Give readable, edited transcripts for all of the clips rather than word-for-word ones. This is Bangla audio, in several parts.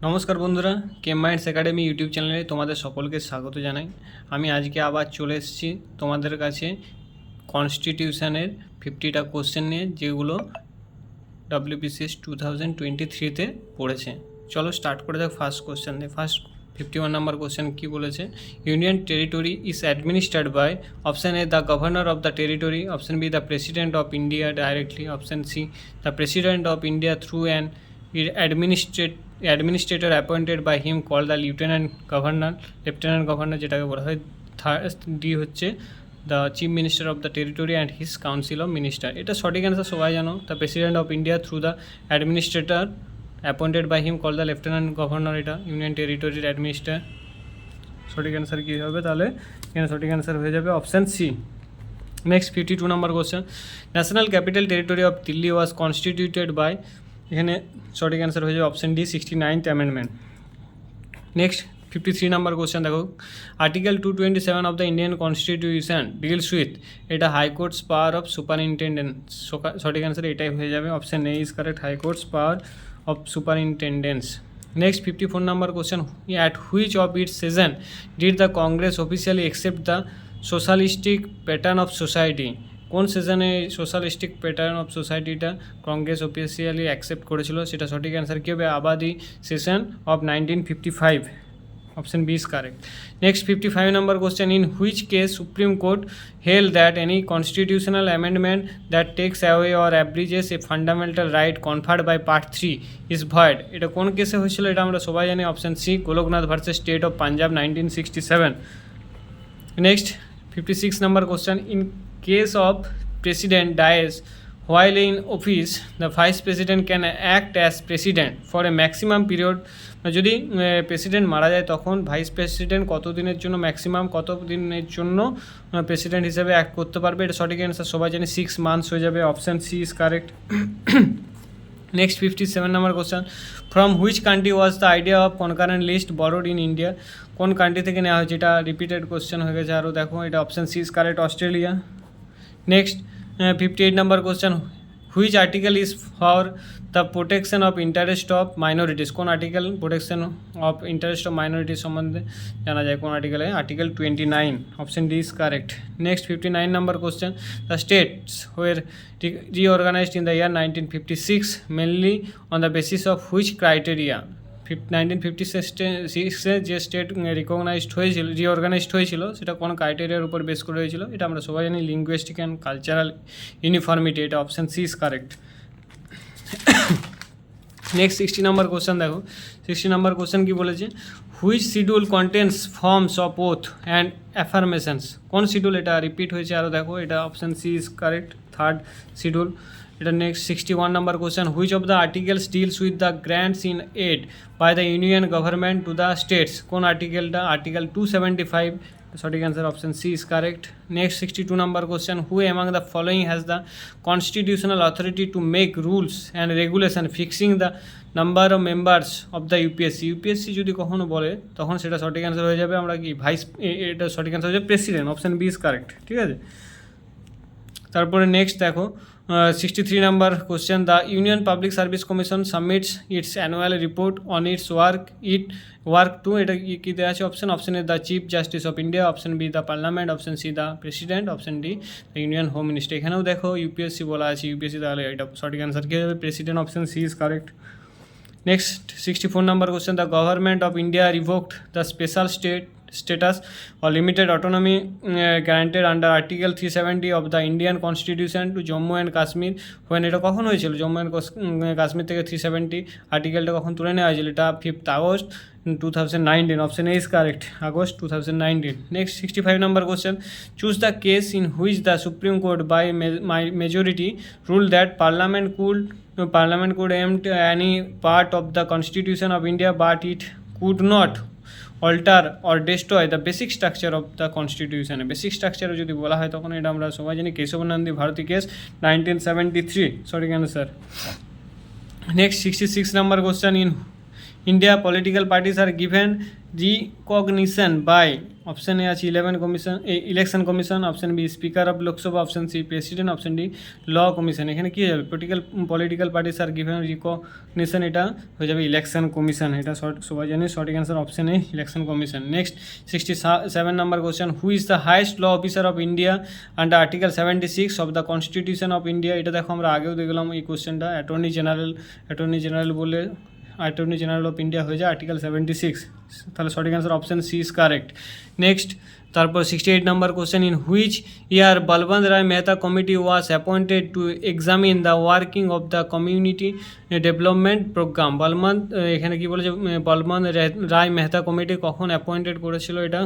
নমস্কার বন্ধুরা, কেম মাইন্ডস একাডেমি ইউটিউব চ্যানেলে তোমাদের সকলকে স্বাগত জানাই। আমি আজকে আবার চলে এসেছি তোমাদের কাছে কনস্টিটিউশনের 50টা কোশ্চেন নিয়ে, যেগুলো WBCS 2023-তে পড়েছে। চলো স্টার্ট করে যাক ফার্স্ট কোশ্চেন দিয়ে। ফার্স্ট 51 নাম্বার কোশ্চেন কী বলেছে? Union territory is administered by option A the governor of the territory, option B the president of India directly, option C the president of India through an administrator appointed by him called the lieutenant governor, যেটাকে বলা হয়। ডি হচ্ছে the chief minister of the territory and his council of minister. এটা সঠিক অ্যান্সার, সবাই জানো। The president of India through the administrator appointed by him call the lieutenant governor, এটা ইউনিয়ন টেরিটরির অ্যাডমিনিস্ট্রেটর। সঠিক অ্যান্সার কী হবে তাহলে? এখানে সঠিক অ্যান্সার হয়ে যাবে option C. Next 52 number question, national capital territory of Delhi was constituted by, এখানে সঠিক অ্যান্সার হয়ে যাবে option D 69th amendment. Next 53 number question দেখো, article 227 of the Indian constitution deals with, এটা হাইকোর্টস পাওয়ার অফ সুপারিনটেন্ডেন্ট। সঠিক অ্যান্সার এটাই হয়ে যাবে option A is correct, high courts power of superintendence. Next 54 number question, at which of its session did the Congress officially accept the socialistic pattern of society? কোন সেশনে সোশ্যালিস্টিক প্যাটার্ন অফ সোসাইটিটা কংগ্রেস অফিসিয়ালি অ্যাকসেপ্ট করেছিল? সেটা সঠিক অ্যান্সার কী হবে? Avadi session of 1955, option B is correct. Next 55 number question, in which case supreme court held that any constitutional amendment that takes away or abridges a fundamental right conferred by part 3 is void? এটা কোন কেসে হয়েছিল? এটা আমরা সবাই জানি, option C Golaknath versus state of Punjab 1967। Next 56 number question, in case of president dies while in office, the vice president can act as president for a maximum period. যদি প্রেসিডেন্ট মারা যায় তখন ভাইস প্রেসিডেন্ট কত দিনের জন্য, ম্যাক্সিমাম কত দিনের জন্য প্রেসিডেন্ট হিসেবে অ্যাক্ট করতে পারবে? এটা সঠিক অ্যান্সার সবাই জানি 6 months হয়ে যাবে, option C is correct. Next 57 number question, from which country was the idea of concurrent list borrowed in India? কোন কান্ট্রি থেকে নেওয়া হয়েছে? এটা রিপিটেড কোশ্চেন হয়ে গেছে আরও, দেখো এটা option C is correct, Australia. Next 58 number question, which article is for the protection of interest of minorities? কোন article protection of interest of minorities সম্বন্ধে জানা যায়? কোন আর্টিকেলে? Article 29, option D is correct. Next 59 number question, the states were reorganised in the year 1956 mainly on the basis of which criteria? 1956-এ যে স্টেট রিঅর্গানাইজড হয়েছিল সেটা কোন ক্রাইটেরিয়ার উপর বেস করে হয়েছিল? এটা আমরা সবাই জানি, লিঙ্গুইস্টিক অ্যান্ড কালচারাল ইউনিফর্মিটি, এটা option C is correct. Next 60 number question দেখো, 60 নাম্বার কোশ্চেন কী বলেছে? Which schedule contents forms of oath and affirmations? কোন শিডিউল? এটা রিপিট হয়েছে আরও, দেখো এটা option C is correct, 3rd schedule. এটা next 61 number question, which of the articles deals with the grants in aid by the union government to the states? কোন আর্টিকেলটা? আর্টিকেল 275, সঠিক answer option C is correct. Next 62 number question, who among the following has the constitutional authority to make rules and regulation fixing the number of members of the UPSC? UPSC যদি কখনো বলে তখন সেটা সঠিক অ্যান্সার হয়ে যাবে আমরা কি এটা সঠিক অ্যান্সার হয়ে যাবে president, option B is correct, ঠিক আছে। তারপরে নেক্সট দেখো 63 number question, the union public service commission submits its annual report on its work to, এটা কী দেওয়া আছে option A the chief justice of India, option B the parliament, option C the president, option D the union home minister. এখানেও দেখো ইউপিএসসি বলা আছে, ইউপিএসসি, তাহলে এটা সঠিক অ্যান্সার কী হবে? President, option C is correct. Next 64 number question, the government of India revoked the special status or limited autonomy granted under Article 370 of the Indian Constitution to Jammu and Kashmir when? এটা কখন হয়েছিল? জম্মু অ্যান্ড কাশ্মীর থেকে 370 আর্টিকেলটা কখন তুলে নেওয়া হয়েছিল? এটা 5th August 2019, option A is correct, August 2019। Next 65 number question, choose the case in which the supreme court by majority rule that parliament could empt any part of the Constitution of India but it could not alter or destroy the basic structure of the constitution. Basic স্ট্রাকচারে যদি বলা হয় তখন এটা আমরা সবাই জানি কেশবনন্দী ভারতী কেস 1973, সঠিক answer. Next 66 number question, India political parties are given recognition by option A আছে election commission, option B speaker of Lok Sabha, option C president, option D law commission. এখানে কী হয়ে যাবে political parties are given recognition, এটা হয়ে যাবে ইলেকশন কমিশন। এটা সবাই জানি সঠিক answer option A election commission. Next 67 number question, who is the highest law officer of India under article 76 of the constitution of India? এটা দেখো আমরা আগেও দেখলাম এই কোয়েশ্চেনটা, অ্যাটর্নি জেনারেল বলে অ্যাটর্নি জেনারেল অফ ইন্ডিয়া হয়ে যায় আর্টিকেল 76, তাহলে সঠিক answer option C is correct. Next তারপর 68 number question, in which year Balwant Rai Mehta committee was appointed to examine the working of the community development programme? এখানে কি বলেছে, বলবন্ত রায় মেহতা কমিটি কখন অ্যাপয়েন্টেড করেছিল এটা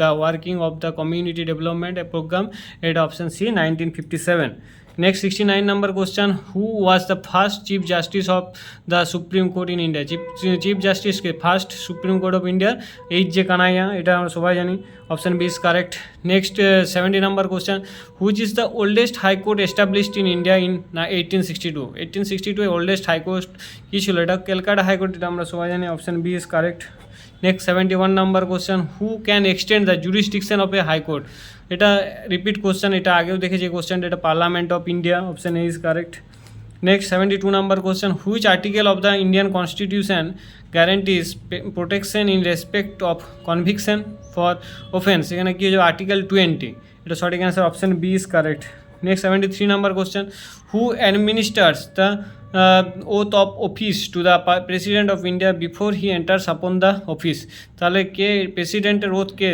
the working of the community development programme? এটা option C 1957। Next 69 number question, who was the first chief justice of the supreme court in India? Chief জাস্টিসকে ফার্স্ট সুপ্রিম কোর্ট অফ ইন্ডিয়ার এইচ.জে. কানাইয়া, এটা আমরা সবাই জানি, option B is correct. Next 70 number question, which is the oldest high court established in India in 1862? 1862 oldest high court কী ছিল? এটা ক্যালকাটা হাইকোর্ট, এটা আমরা সবাই জানি, option B is correct. Next 71 number question, who can extend the jurisdiction of a high court? এটা রিপিট কোশ্চেন, এটা আগেও দেখেছি কোশ্চেনটা, এটা parliament of India, option A is correct. Next 72 number question, which article of the Indian constitution guarantees protection in respect of conviction for offence? এখানে কী হয়ে যাবে আর্টিকেল 20, এটা সঠিক answer option B is correct. Next 73 number question, who administers the oath of office to the president of India before he enters upon the office? তাহলে কে প্রেসিডেন্টের ওথ কে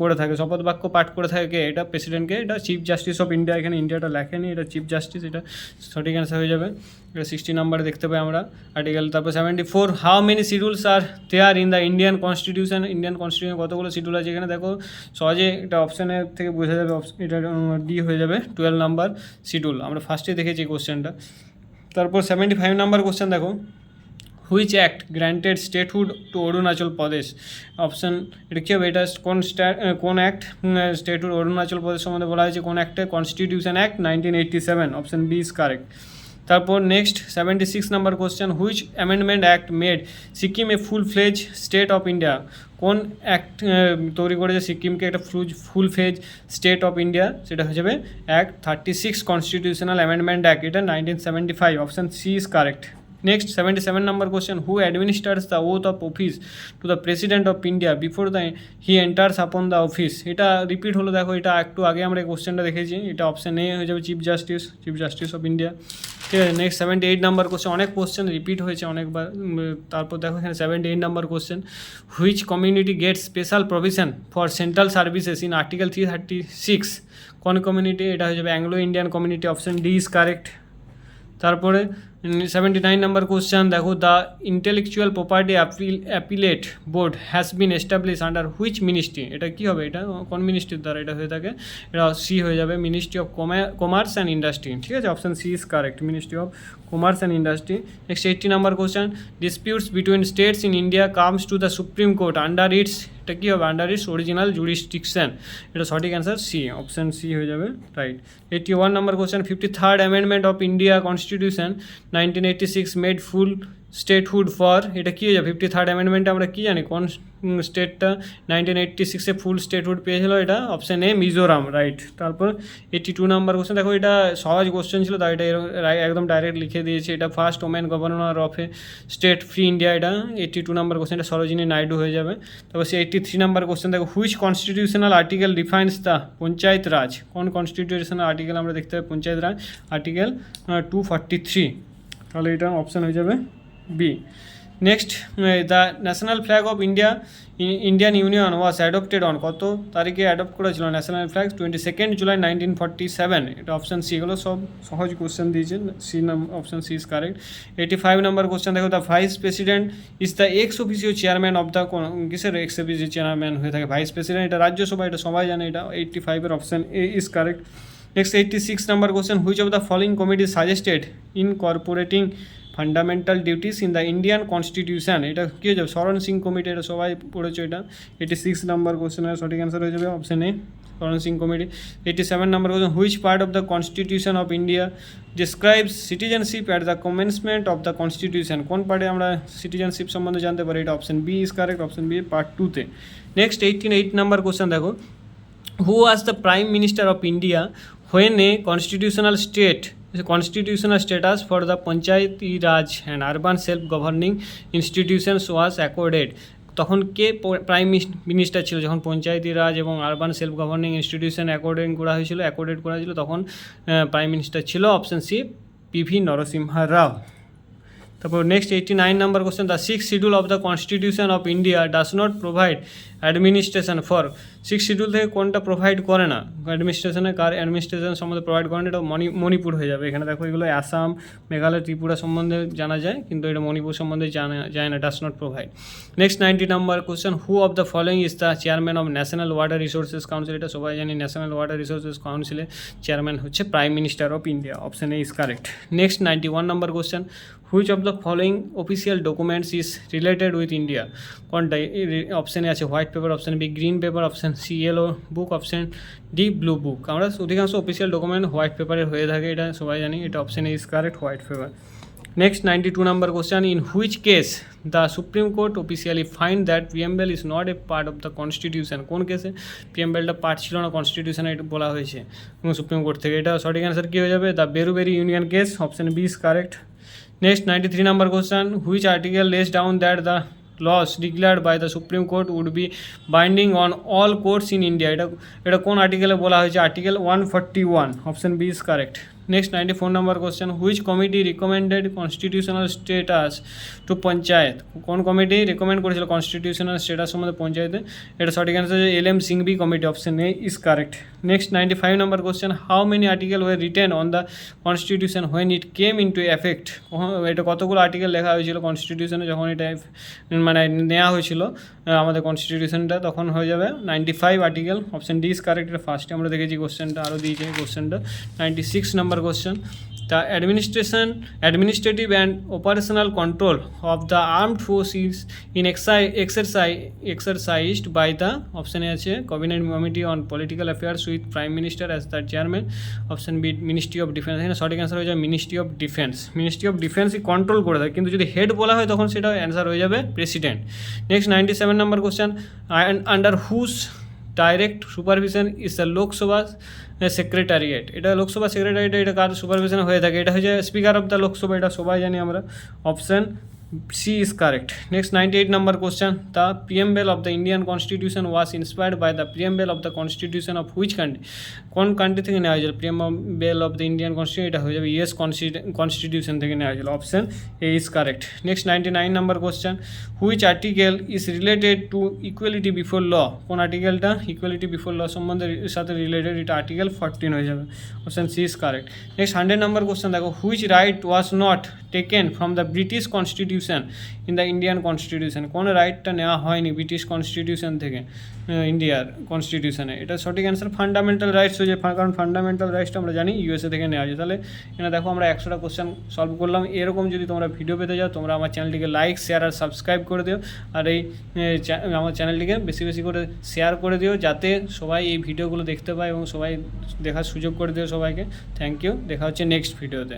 করে থাকে, শপথ বাক্য পাঠ করে থাকে কে? এটা প্রেসিডেন্টকে, এটা চিফ জাস্টিস অফ ইন্ডিয়া, এখানে ইন্ডিয়াটা লেখেনি, এটা চিফ জাস্টিস, এটা সঠিক অ্যান্সার হয়ে যাবে। এটা 60 নম্বরে দেখতে পাই আমরা আর্টিকেল। তারপর 74, how many schedules are there in the Indian constitution? Indian constitution কতগুলো শিডিউল আছে? এখানে দেখো সহজে এটা অপশানের থেকে বোঝা যাবে, এটা ডি হয়ে যাবে 12 নম্বর শিডিউল, আমরা ফার্স্টে দেখেছি কোশ্চেনটা। তারপর 75 নম্বর কোশ্চেন দেখো, which act granted statehood to Arunachal Pradesh? Option এটা কী হবে, এটা কোন অ্যাক্ট স্টেটহুড অরুণাচল প্রদেশ সম্বন্ধে বলা হয়েছে, কোন অ্যাক্টে? Constitution act 1987, option B is correct. তারপর next 76 number question, which amendment act made Sikkim a full fledge state of India? কোন অ্যাক্ট তৈরি করেছে সিকিমকে একটা full fledge state of India? সেটা হয়ে যাবে অ্যাক্ট 36 কনস্টিটিউশনাল অ্যামেন্ডমেন্ট অ্যাক্ট, এটা 1975, option C is correct. Next 77 number question, who administers the oath of office to the president of India before the he enters upon the office? এটা রিপিট হলো, দেখো এটা একটু আগে আমরা এই কোশ্চেনটা দেখেছি, এটা অপশান এ হয়ে যাবে চিফ জাস্টিস অফ ইন্ডিয়া। ঠিক আছে, নেক্সট 78 নম্বর কোশ্চেন, অনেক কোশ্চেন রিপিট হয়েছে অনেকবার। তারপর দেখো এখানে 78 number question, which community gets special provision for central services in article 336? কোন কমিউনিটি? এটা হয়ে যাবে Anglo Indian community, option D is correct. তারপরে 79 নম্বর কোশ্চেন দেখো, the intellectual property appellate board has been establish under which ministry? এটা কী হবে, এটা কোন মিনিস্ট্রির দ্বারা এটা হয়ে থাকে? এটা সি হয়ে যাবে ministry of commerce and industry. ঠিক আছে, option C is correct, ministry of commerce and industry. Next 80 number question, disputes between states in India comes to the supreme court under its? এটা কী হবে, আন্ডার ইটস অরিজিনাল জুরিসডিকশন, এটা সঠিক অ্যান্সার সি, অপশান সি হয়ে যাবে right. 81 number question, 53rd amendment of India constitution 1986 made full statehood for? এটা কী হয়ে যাবে 53rd অ্যামেন্ডমেন্টে আমরা কী জানি, কোন স্টেটটা 1986-এ ফুল স্টেটহুড পেয়েছিল? এটা অপশান এ মিজোরাম, রাইট। তারপর 82 নম্বর কোশ্চেন দেখো, এটা সহজ কোশ্চেন ছিল, তাই এটা একদম ডাইরেক্ট লিখে দিয়েছে, এটা first women governor of a state free India, এটা 82 নম্বর কোশ্চেন, এটা সরোজিনী নাইডু হয়ে যাবে। তারপর 83 নম্বর কোশ্চেন দেখো, which constitutional article defines the panchayat raj? কোন কনস্টিটিউশনাল আর্টিকেল আমরা দেখতে পাই পঞ্চায়েত রাজ? আর্টিকেল 243, তাহলে এটা অপশান হয়ে যাবে B. Next, the national flag of Indian union was adopted on? কত তারিখে অ্যাডপ্ট করেছিল ন্যাশনাল ফ্ল্যাগ? 22 জুলাই 1947, এটা অপশান সি। এগুলো সব সহজ কোশ্চেন দিয়েছে, C option C is correct. 85 number question দেখো, the vice president is the ex officio chairman of the, কিসের এক্স অফিসিও চেয়ারম্যান হয়ে থাকে ভাইস প্রেসিডেন্ট? এটা রাজ্যসভা, এটা সবাই জানে, এটা 85-এর option A is correct. Next 86 number question, which of the following committee suggested incorporating fundamental duties in the Indian constitution? এটা কী হয়ে যাবে, শরণ সিং কমিটি, এটা সবাই পড়েছো, এটা 86 নম্বর কোশ্চেনের সঠিক অ্যান্সার হয়ে যাবে option A. Balancing Committee. 87 number question, which part of the Constitution of India describes citizenship at the commencement of the Constitution? কোন পার্টে আমরা সিটিজেনশিপ সম্বন্ধে জানতে পারি? এটা option B is correct, option B part 2-তে। নেক্সট 8 নাম্বার কোশ্চেন দেখো, who was the Prime Minister of India when a constitutional status for the Panchayati Raj and urban self-governing institutions was accorded? তখন কে প্রাইম মিনিস্টার ছিল যখন পঞ্চায়েতি রাজ এবং আরবান সেলফ গভর্নিং ইনস্টিটিউশন অ্যাকর্ডেড করা হয়েছিল? তখন প্রাইম মিনিস্টার ছিল অপশন সি পিভি নরসিংহা রাও। তারপর next 89 number question, the 6th schedule of the constitution of India does not provide administration for. 6th schedule থেকে কোনটা প্রোভাইড করে না? অ্যাডমিনিস্ট্রেশন সম্বন্ধে প্রোভাইড করে না, এটা মণিপুর হয়ে যাবে। এখানে দেখো এগুলো আসাম, মেঘালয়, ত্রিপুরা সম্বন্ধে জানা যায়, কিন্তু এটা মণিপুর সম্বন্ধে জানা যায় না, does not provide. Next 90 number question, who of the following is the chairman of national water resources council? এটা সবাই জানি, ন্যাশনাল ওয়াটার রিসোর্সেস কাউন্সিলের চেয়ারম্যান হচ্ছে prime minister of India, option A is correct. Next 91 number question, which of the following official documents is related with India? কোনটা? অপশানে আছে white paper, option B green paper, option C yellow book, option D blue book. আমরা অধিকাংশ অফিসিয়াল ডকুমেন্ট হোয়াইট পেপারে হয়ে থাকে, এটা সবাই জানি, এটা option is correct, white paper. Next 92 number question, in which case the supreme court officially find that preamble is not a part of the constitution? কোন কেসে প্রিএম্বলটা পার্ট ছিল না কনস্টিটিউশনে, এটা বলা হয়েছে সুপ্রিম কোর্ট থেকে? এটা সঠিক অ্যান্সার কী হয়ে যাবে? The Berubari union case, option B is correct. Next 93 number question, which article lays down that the laws declared by the Supreme Court would be binding on all courts in India? এটা কোন আর্টিকেলে বলা হয়েছে? Article 141, option B is correct. Next 94 number question, which committee recommended constitutional status to panchayat? কোন কমিটি রিকমেন্ড করেছিল কনস্টিটিউশনাল স্টেটাস সম্বন্ধে পঞ্চায়েতে? এটা সঠিক answer LM Singhvi committee, option A is correct. Next 95 number question, how many article were written on the constitution when it came into effect? এটা কতগুলো আর্টিকেল লেখা হয়েছিল কনস্টিটিউশনে যখন এটা মানে নেওয়া হয়েছিল আমাদের কনস্টিটিউশনটা? তখন হয়ে যাবে 95 article, option D is correct. এটা ফার্স্টে আমরা দেখেছি কোশ্চেনটা, আরও দিয়েছে কোশ্চেনটা। 96 number question, the administrative and operational control of the armed forces in exercised by the, option A আছে cabinet committee on political affairs with prime minister as the chairman, option B ministry of defense। এখানে সঠিক অ্যান্সার হয়ে যাবে ministry of defence. Ministry of ডিফেন্সই কন্ট্রোল করে দেয়, কিন্তু যদি হেড বলা হয় তখন সেটা অ্যান্সার হয়ে যাবে president. Next 97 number question, under whose direct supervision is the Lok Sabha secretariat? এটা লোকসভা সেক্রেটারিয়েট, এটা কার সুপারভিশনে হয়ে থাকে? এটা হয়ে যায় স্পিকার অফ দ্য লোকসভা, এটা সবাই জানি আমরা, option C is correct. Next 98 number question, the preamble of the Indian constitution was inspired by the preamble of the constitution of which country? কোন কান্ট্রি থেকে নেওয়া হয়েছিল preamble of the Indian constitution? এটা হয়ে যাবে ইউএস কনস্টিটিউশন থেকে নেওয়া হয়েছিল, option A is correct. Next 99 number question, which article is related to equality before law? কোন আর্টিকেলটা ইকুয়ালিটি বিফোর ল সম্বন্ধে সাথে রিলেটেড? এটা আর্টিকেল 14 হয়ে যাবে, option C is correct. Next 100 number question দেখো, which right was not taken from the British constitution in the Indian constitution? কোন রাইটটা নেওয়া হয়নি ব্রিটিশ কনস্টিটিউশন থেকে ইন্ডিয়ার কনস্টিটিউশনে? এটা সঠিক অ্যান্সার ফান্ডামেন্টাল রাইটস হয়ে যায়, কারণ ফান্ডামেন্টাল রাইটসটা আমরা জানি ইউএসএ থেকে নেওয়া যায়। তাহলে এখানে দেখো আমরা 100টা কোশ্চেন সলভ করলাম। এরকম যদি তোমরা ভিডিও পেতে যাও, তোমরা আমার চ্যানেলটিকে লাইক, শেয়ার আর সাবস্ক্রাইব করে দিও, আর এই আমার চ্যানেলটিকে বেশি বেশি করে শেয়ার করে দিও, যাতে সবাই এই ভিডিওগুলো দেখতে পায় এবং সবাই দেখার সুযোগ করে দিও সবাইকে। থ্যাংক ইউ, দেখা হচ্ছে নেক্সট ভিডিওতে।